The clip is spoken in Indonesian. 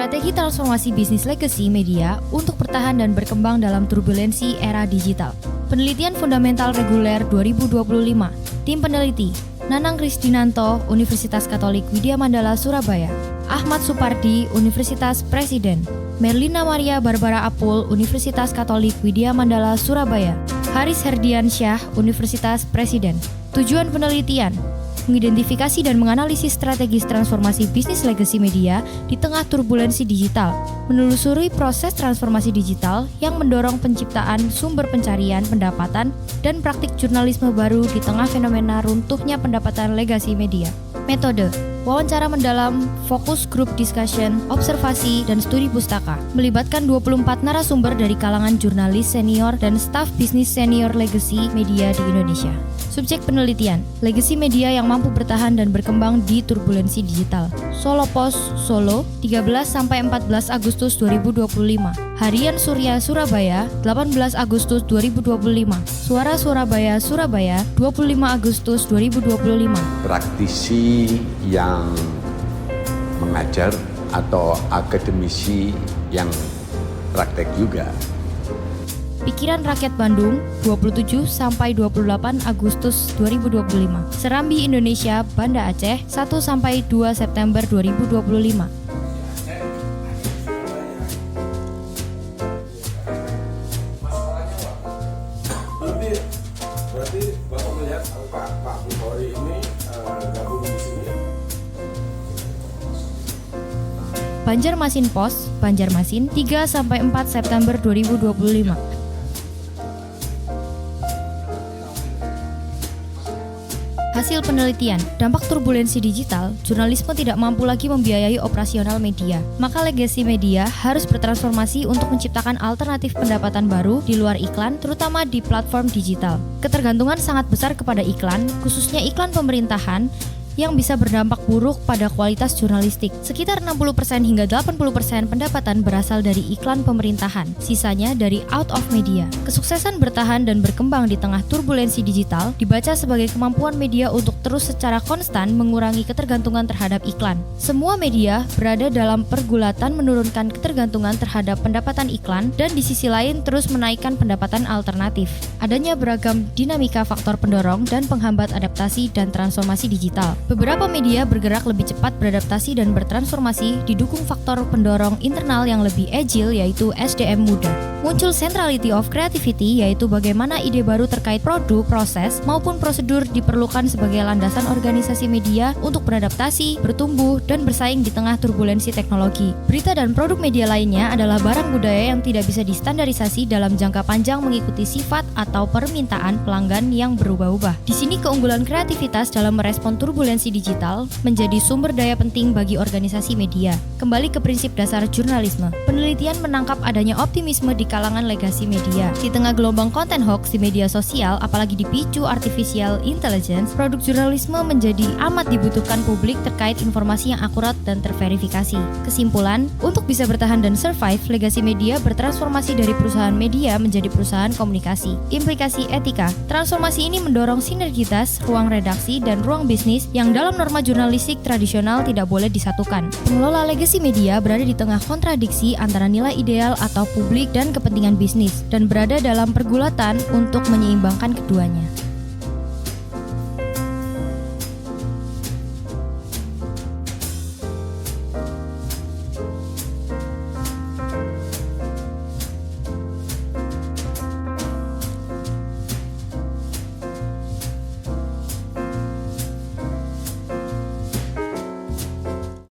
Strategi transformasi bisnis legacy media untuk bertahan dan berkembang dalam turbulensi era digital. Penelitian Fundamental Reguler 2025. Tim peneliti Nanang Krisdinanto, Universitas Katolik Widya Mandala Surabaya. Ahmad Supardi, Universitas Presiden. Merlina Maria Barbara Apul, Universitas Katolik Widya Mandala Surabaya. Haris Herdiansyah, Universitas Presiden. Tujuan penelitian: mengidentifikasi dan menganalisis strategis transformasi bisnis legacy media di tengah turbulensi digital, menelusuri proses transformasi digital yang mendorong penciptaan sumber pencarian pendapatan dan praktik jurnalisme baru di tengah fenomena runtuhnya pendapatan legacy media. Metode: wawancara mendalam, fokus group discussion, observasi, dan studi pustaka. Melibatkan 24 narasumber dari kalangan jurnalis senior dan staf bisnis senior legacy media di Indonesia. Subjek penelitian: legacy media yang mampu bertahan dan berkembang di turbulensi digital. Solo Post, Solo, 13-14 Agustus 2025. Harian Surya Surabaya, 18 Agustus 2025. Suara Surabaya, Surabaya, 25 Agustus 2025. Praktisi yang mengajar atau akademisi yang praktek juga. Pikiran Rakyat Bandung, 27-28 Agustus 2025. Serambi Indonesia, Banda Aceh, 1-2 September 2025. Berarti Bapak melihat Pak Bukhari ini gabung di sini. Banjarmasin Post, Banjarmasin, 3-4 September 2025. Hasil penelitian, dampak turbulensi digital, jurnalisme tidak mampu lagi membiayai operasional media. Maka legacy media harus bertransformasi untuk menciptakan alternatif pendapatan baru di luar iklan, terutama di platform digital. Ketergantungan sangat besar kepada iklan, khususnya iklan pemerintahan, yang bisa berdampak buruk pada kualitas jurnalistik. Sekitar 60% hingga 80% pendapatan berasal dari iklan pemerintahan, sisanya dari out of media. Kesuksesan bertahan dan berkembang di tengah turbulensi digital dibaca sebagai kemampuan media untuk terus secara konstan mengurangi ketergantungan terhadap iklan. Semua media berada dalam pergulatan menurunkan ketergantungan terhadap pendapatan iklan dan di sisi lain terus menaikkan pendapatan alternatif. Adanya beragam dinamika faktor pendorong dan penghambat adaptasi dan transformasi digital. Beberapa media bergerak lebih cepat beradaptasi dan bertransformasi didukung faktor pendorong internal yang lebih agile, yaitu SDM muda. Muncul centrality of creativity, yaitu bagaimana ide baru terkait produk, proses, maupun prosedur diperlukan sebagai landasan organisasi media untuk beradaptasi, bertumbuh, dan bersaing di tengah turbulensi teknologi. Berita dan produk media lainnya adalah barang budaya yang tidak bisa distandarisasi dalam jangka panjang mengikuti sifat atau permintaan pelanggan yang berubah-ubah. Di sini keunggulan kreativitas dalam merespon turbulensi digital menjadi sumber daya penting bagi organisasi media. Kembali ke prinsip dasar jurnalisme. Penelitian menangkap adanya optimisme di kalangan legasi media. Di tengah gelombang konten hoax di media sosial, apalagi dipicu artificial intelligence, produk jurnalisme menjadi amat dibutuhkan publik terkait informasi yang akurat dan terverifikasi. Kesimpulan, untuk bisa bertahan dan survive, legasi media bertransformasi dari perusahaan media menjadi perusahaan komunikasi. Implikasi etika. Transformasi ini mendorong sinergitas, ruang redaksi, dan ruang bisnis yang dalam norma jurnalistik tradisional tidak boleh disatukan. Pengelola legacy media berada di tengah kontradiksi antara nilai ideal atau publik dan kepentingan bisnis, dan berada dalam pergulatan untuk menyeimbangkan keduanya.